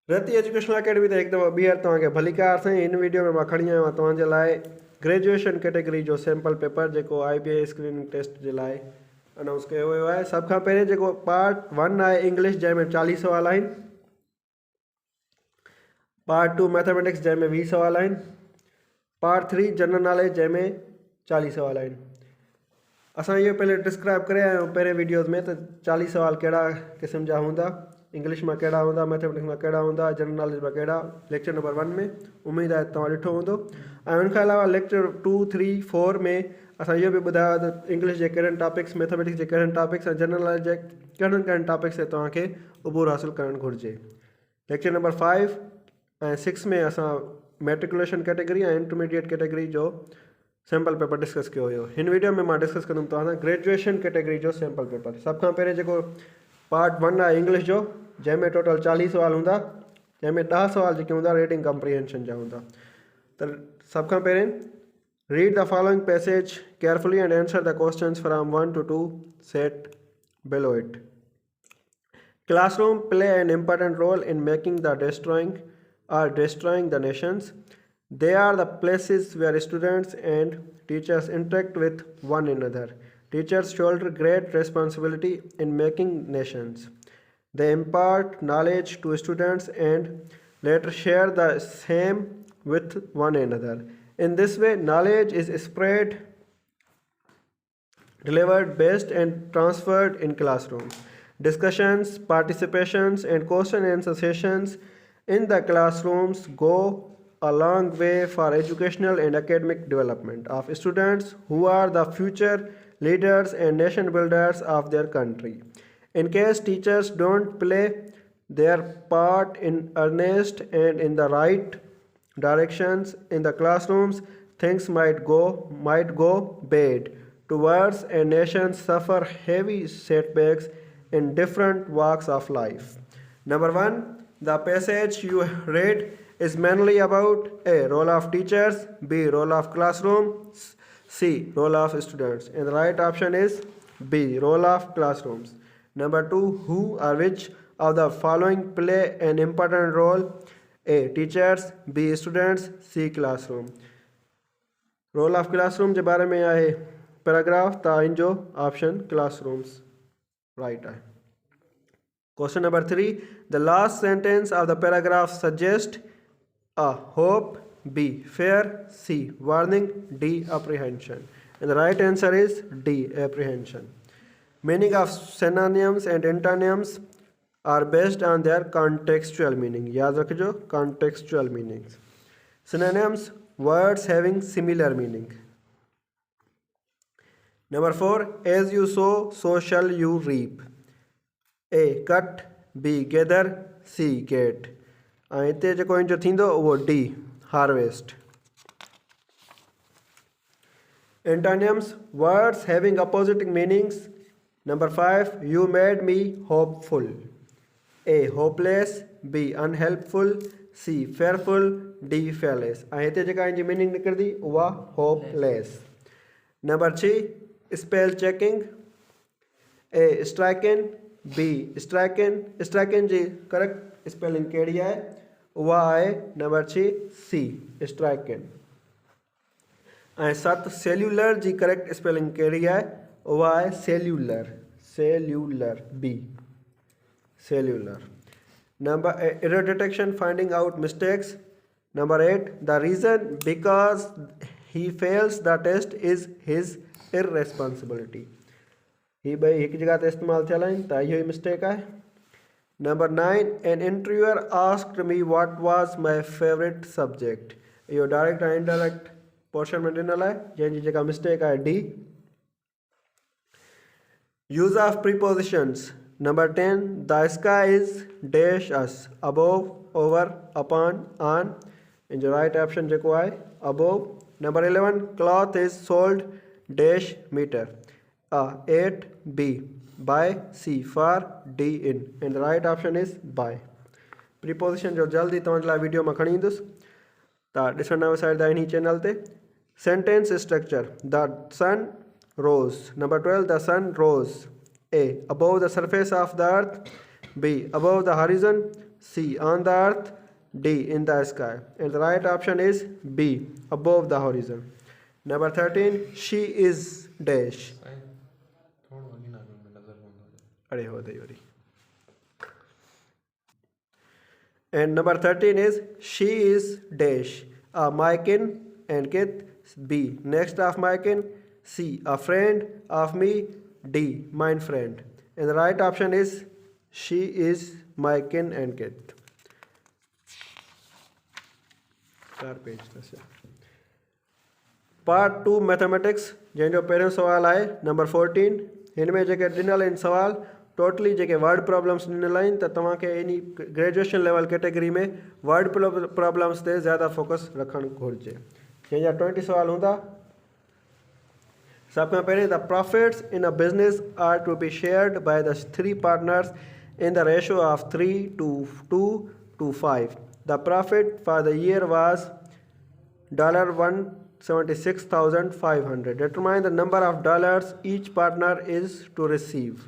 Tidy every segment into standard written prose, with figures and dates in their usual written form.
रति educational academy ते हिकु दफ़ो ॿीहर तव्हांखे भलीकार साईं। हिन वीडियो में मां खणी आयो आहियां तव्हांजे लाइ ग्रेजुएशन कैटेगरी जो सैम्पल पेपर जेको IBA स्क्रीनिंग टेस्ट जे लाइ अनाउंस कयो वियो आहे। सभ खां पहिरियों जेको पार्ट 1 आहे इंग्लिश, जंहिंमें 40 सुवाल आहिनि। पार्ट 2 मैथमेटिक्स, जंहिंमें 20 सुवाल आहिनि। पार्ट 3 जनरल नॉलेज, जंहिंमें 40 सुवाल आहिनि। असां इहो पहले डिस्क्राइब करे आया आहियूं पहिरें वीडियोज़ में त 40 सुवाल कहिड़ा क़िस्म जा हूंदा, इंग्लिश में कहिड़ा हूंदा, मैथमेटिक्स में कहिड़ा हूंदा, जनरल नॉलेज में कहिड़ा। लेक्चर नंबर 1 में उम्मीद आहे तव्हां ॾिठो हूंदो। ऐं उनखां अलावा लेक्चर 2, 3, 4 में असां इहो बि ॿुधायो त इंग्लिश जे कहिड़नि टॉपिक्स, मैथमेटिक्स जे कहिड़नि टॉपिक्स ऐं जनरल नॉलेज जे कहिड़नि टॉपिक्स ते तव्हांखे उबूर हासिलु करणु घुरिजे। लेक्चर नंबर 5 ऐं 6 में असां मैट्रिकुलेशन कैटेगरी ऐं इंटरमीडिएट कैटेगरी जो सैम्पल पेपर डिस्कस कयो हुयो। हिन वीडियो में मां डिस्कस कंदुमि तव्हां सां ग्रेजुएशन कैटेगरी जो सैम्पल पेपर। सभ खां पहिरियों जेको पार्ट 1 आहे इंग्लिश जो, जंहिंमें टोटल 40 सुवाल हूंदा, जंहिंमें 10 सुवाल जेके हूंदा रीडिंग कॉम्प्रिहेंशन जा हूंदा। त सभ खां पहिरियों read the following passage carefully and answer the questions from 1 to 2 set below it. Classroom play an important role in making the destroying the nations. They are the places where students and teachers interact with one another. Teachers shoulder great responsibility in making nations. They impart knowledge to students and later share the same with one another. In this way, knowledge is spread, delivered, based and transferred in classrooms. Discussions, participations and question and answer sessions in the classrooms go a long way for educational and academic development of students who are the future leaders and nation builders of their country. In case teachers don't play their part in earnest and in the right directions in the classrooms, things might go bad towards a nation suffer heavy setbacks in different walks of life. Number 1, the passage you read is mainly about A, role of teachers, B, role of classroom, C, role of students. And the right option is B, role of classrooms. Number 2, who or which of the following play an important role? A, teachers, B, students, C, classroom. Role of classroom जे बारे में आहे paragraph, त इन जो option classrooms right आहे। Question number 3, the last sentence of the paragraph suggests A, hope, B, fear, C, warning, D, apprehension. And the right answer is D, apprehension. Meaning of synonyms and antonyms are based on their contextual meaning. याद रखिजो contextual meanings. Synonyms, words having similar meaning. Number 4, as you sow, so shall you reap. A, cut, B, gather, C, get. ऐं हिते जेको इन जो थींदो उहो D, harvest. Antonyms, words having opposite meanings. Number 5, you made me hopeful. A, hopeless, B, unhelpful, C, fearful, D, fearless. ऐं हिते जेका इन जी meaning निकिरंदी उहा hopeless. Number 3, spell checking. A, striking, B, striking जी करेक्ट स्पेलिंग कहिड़ी आहे? उहा आहे नंबर 3 C, striking. ऐं 7, सेल्यूलर जी करेक्ट स्पेलिंग कहिड़ी आहे? उहा आहे cellular B, cellular. Number 8, error detection, finding out mistakes. Number 8, the reason because he fails the test is his irresponsibility. ही ॿई हिकु जॻह ते इस्तेमालु थियल आहिनि त इहो ई मिस्टेक आहे। Number 9, an interviewer asked me what was my favorite subject. इहो डायरेक्ट ऐं इनडायरेक्ट पोर्शन में ॾिनल आहे, जंहिंजी जेका मिस्टेक आहे D. Use of prepositions. Number 10, the sky is dash us, above, over, upon, on. In the right option जेको आहे above. Number 11, cloth is sold dash meter. A, 8, B, by, C, for, D, in. And the right option is by. Preposition जो जल्दी तव्हांजे लाइ video में खणी ईंदुसि त ॾिसण न विसारिदा हिन चैनल ते। Sentence structure, the sun rose. Number 12, the sun rose. A, above the surface of the earth. B. Above the horizon. C. On the earth. D. In the sky. And the right option is B. Above the horizon. Number 13. She is dash. And number 13 is she is dash. A Maikin and Kith. B. Next of Maikin. C. A friend of me. D. Mine friend. And the right option is she is my kin and kith. 4 page था part 2 mathematics जंहिंजो पहिरियों सवाल आहे number 14 हिन में जेके ॾिनल आहिनि सवाल टोटली जेके वर्ड प्रॉब्लम्स ॾिनल आहिनि त तव्हांखे इन ग्रेजुएशन लेवल कैटेगरी में वर्ड प्रॉब्लम्स ते ज़्यादा फोकस रखणु घुरिजे जंहिंजा 20 सवाल हूंदा सब खां पहिरीं the profits in a business are to be shared by the 3 partners in the ratio of 3 to 2 to 5. The profit for the year was $176,500. Determine the number of dollars each partner is to receive.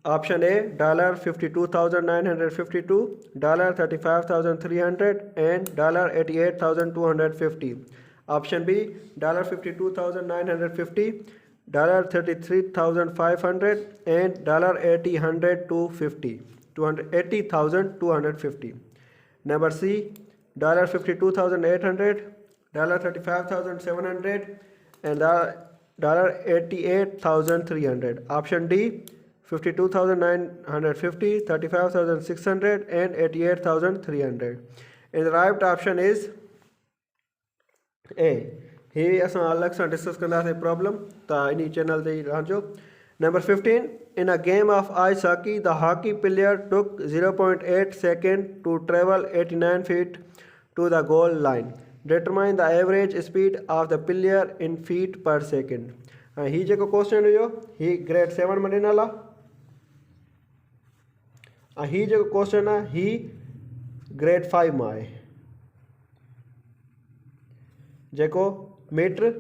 Option A $52,952, $35,300 and $88,250. Option B $52,950, $33,500 and $80,250. Number C $52,800, $35,700 and $88,300. Option D $52,950, $35,600 and $88,300. And the right option is A. ही असां अलॻि सां discuss कंदासीं problem त इन channel ते ई रहजो number 15 in a game of ice hockey the hockey player took 0.8 second to travel 89 feet to the goal line determine the average speed of the player in feet per second ऐं हीउ जेको question हुयो ही grade 7 में ॾिनल आहे ऐं हीउ जेको क्वेश्चन आहे ही ग्रेड 5 में आहे जेको मीटर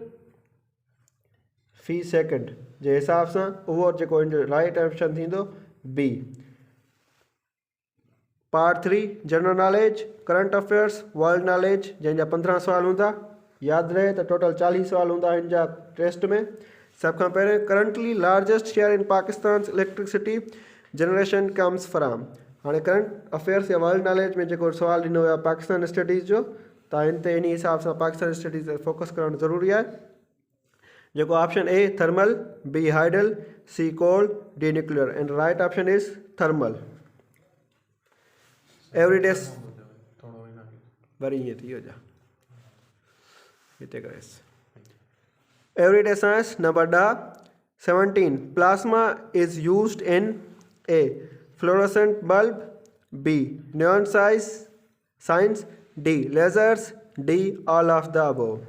फी सेकेंड जे हिसाब सां उहो जेको राइट ऑप्शन थींदो B part 3 general knowledge current affairs world knowledge जंहिंजा 15 सवाल हूंदा यादि रहे त टोटल 40 सवाल हूंदा हिन जा टेस्ट में सब खां पहिरियों currently largest share in Pakistan electricity generation comes from हाणे करंट अफेयर्स या वर्ल्ड नॉलेज में जेको सवाल ॾिनो आहे पाकिस्तान स्टडीज़ जो त हिन ते इन हिसाब सां पाकिस्तान स्टडीज़ ते फोकस करणु ज़रूरी आहे जेको option A thermal B hydel C cold D nuclear and right option is thermal everyday वरी ईअं थी वियो हिते करेसि everyday science number 17 plasma is used in a fluorescent bulb B neon science D. Lasers D. All of the above.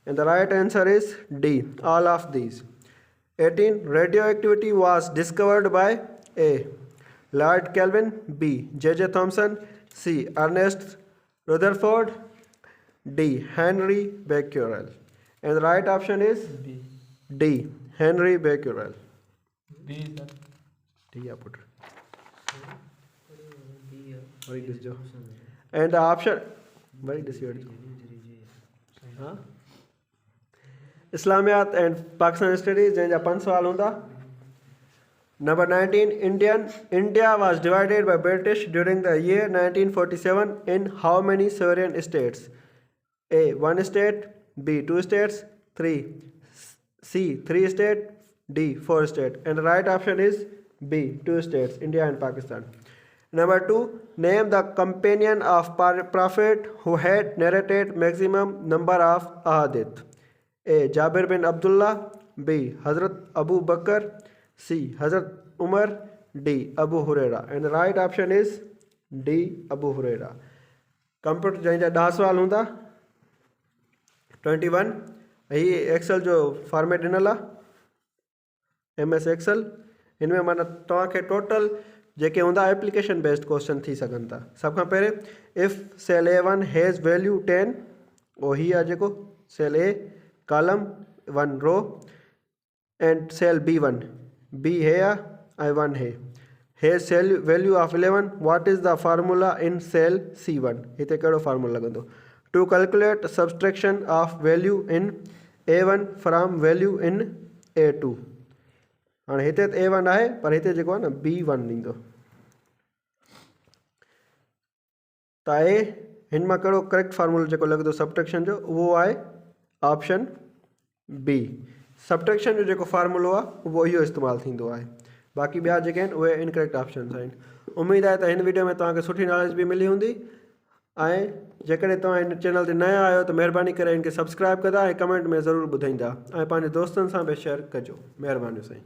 And the right answer is D. All of these. 18. Radioactivity was discovered by A. Lord Kelvin B. J.J. Thomson C. Ernest Rutherford D. Henry Becquerel. And the right option is D. Henry Becquerel. D. D. Put. And the option very decision Islamiyat and Pakistan studies जंहिंजा 5 सवाल हूंदा Number 19 India was divided by British during the year 1947 in how many sovereign states A 1 state B 2 states 3 C 3 states D 4 states and the right option is B 2 states India and Pakistan Number 2 name the companion of Prophet who had narrated maximum number of ahadith A. Jabir bin Abdullah B. Hazrat Abu Bakr C. Hazrat Umar D. Abu Huraira and the right option is D. Abu Huraira Computer जंहिंजा 10 सवाल हूंदा 21 ही Excel जो format ॾिनल आहे MS Excel हिन में माना तव्हांखे टोटल जेके हूंदा एप्लीकेशन बेस्ड क्वेश्चन थी सघनि था सब खां पहिरियों if cell A1 has value 10 ओ ही आहे जेको cell A column 1 row and cell B1 B here I 1 here. Here cell value of 11. What is the formula in cell C1? हिते कहिड़ो formula लॻंदो? To calculate subtraction of value in A1 from value in A2. हाणे हिते त A1 आहे पर हिते जेको आहे न B1 ॾींदो। त आहे हिन मां कहिड़ो करेक्ट फार्मूलो जेको लॻंदो सब्ट्रैक्शन जो उहो आहे ऑप्शन बी। सब्ट्रैक्शन जो जेको फार्मूलो आहे उहो इहो इस्तेमालु थींदो आहे। बाक़ी ॿिया जेके आहिनि उहे इनकरेक्ट ऑप्शन्स आहिनि। उमेदु आहे त हिन वीडियो में तव्हांखे सुठी नॉलेज बि मिली हूंदी। ऐं जेकॾहिं तव्हां हिन चैनल ते नया आहियो त महिरबानी करे हिनखे सब्सक्राइब कंदा ऐं कमेंट में ज़रूरु ॿुधाईंदा ऐं पंहिंजे दोस्तनि सां बि शेयर कजो। महिरबानी साईं।